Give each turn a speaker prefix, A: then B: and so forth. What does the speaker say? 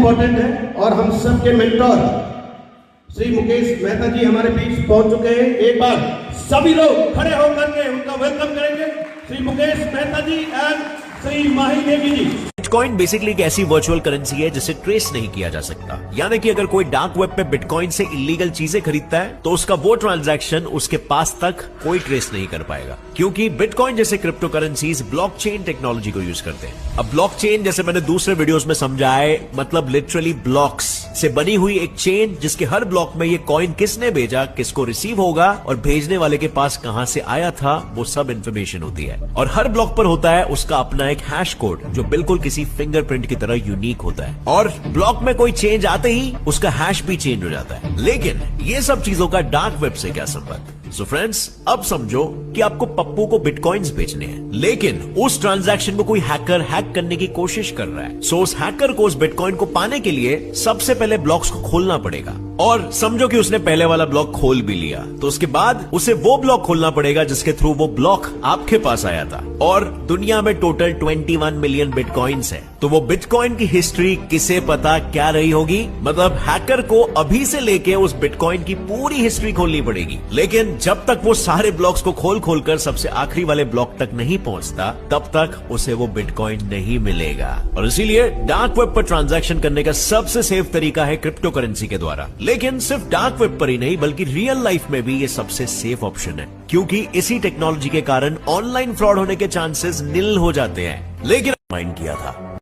A: Important है और हम सबके मेंटोर श्री मुकेश मेहता जी हमारे बीच पहुंच चुके हैं। एक बार सभी लोग खड़े होकर के उनका वेलकम करेंगे। Shri Mukesh Mehta ji and Shri Mahi Devi ji.
B: Bitcoin basically एक ऐसी वर्चुअल करेंसी है जिसे ट्रेस नहीं किया जा सकता, यानी कि अगर कोई डार्क वेब पे बिटकॉइन से इलीगल चीजें खरीदता है तो उसका वो ट्रांजैक्शन उसके पास तक कोई ट्रेस नहीं कर पाएगा, क्योंकि बिटकॉइन जैसे क्रिप्टो करेंसीज ब्लॉकचेन टेक्नोलॉजी को यूज करते हैं। अब ब्लॉकचेन जैसे मैंने दूसरे वीडियोस में समझा है, मतलब लिटरली ब्लॉक्स से बनी हुई एक चेन जिसके हर ब्लॉक में ये कॉइन किसने भेजा, किसको रिसीव होगा और भेजने वाले के पास कहां से आया था, वो सब इंफॉर्मेशन होती है। और हर ब्लॉक पर होता है उसका अपना एक हैश कोड जो बिल्कुल किसी फिंगरप्रिंट की तरह यूनिक होता है, और ब्लॉक में कोई चेंज आते ही उसका हैश भी चेंज हो जाता है। लेकिन ये सब चीजों का डार्क वेब से क्या संबंध? सो फ्रेंड्स, अब समझो कि आपको पप्पू को बिटकॉइंस बेचने हैं, लेकिन उस ट्रांजैक्शन को कोई हैकर हैक करने की कोशिश कर रहा है। सो उस हैकर को उस बिटकॉइन को पाने के लिए सबसे पहले ब्लॉक्स को खोलना पड़ेगा, और समझो कि उसने पहले वाला ब्लॉक खोल भी लिया, तो उसके बाद उसे वो ब्लॉक खोलना पड़ेगा जिसके थ्रू वो ब्लॉक आपके पास आया था। और दुनिया में टोटल 21 मिलियन बिटकॉइंस है, तो वो बिटकॉइन की हिस्ट्री किसे पता क्या रही होगी? मतलब हैकर को अभी से लेके उस बिटकॉइन की पूरी हिस्ट्री खोलनी पड़ेगी, लेकिन जब तक वो सारे ब्लॉक्स को खोल खोलकर सबसे आखिरी वाले ब्लॉक तक नहीं पहुंचता, तब तक उसे वो बिटकॉइन नहीं मिलेगा। और इसीलिए डार्क वेब पर ट्रांजैक्शन करने का सबसे सेफ तरीका है क्रिप्टो करेंसी के द्वारा। लेकिन सिर्फ डार्क वेब पर ही नहीं, बल्कि रियल लाइफ में भी ये सबसे सेफ ऑप्शन है, क्योंकि इसी टेक्नोलॉजी के कारण ऑनलाइन फ्रॉड होने के चांसेस निल हो जाते हैं। लेकिन माइंड किया था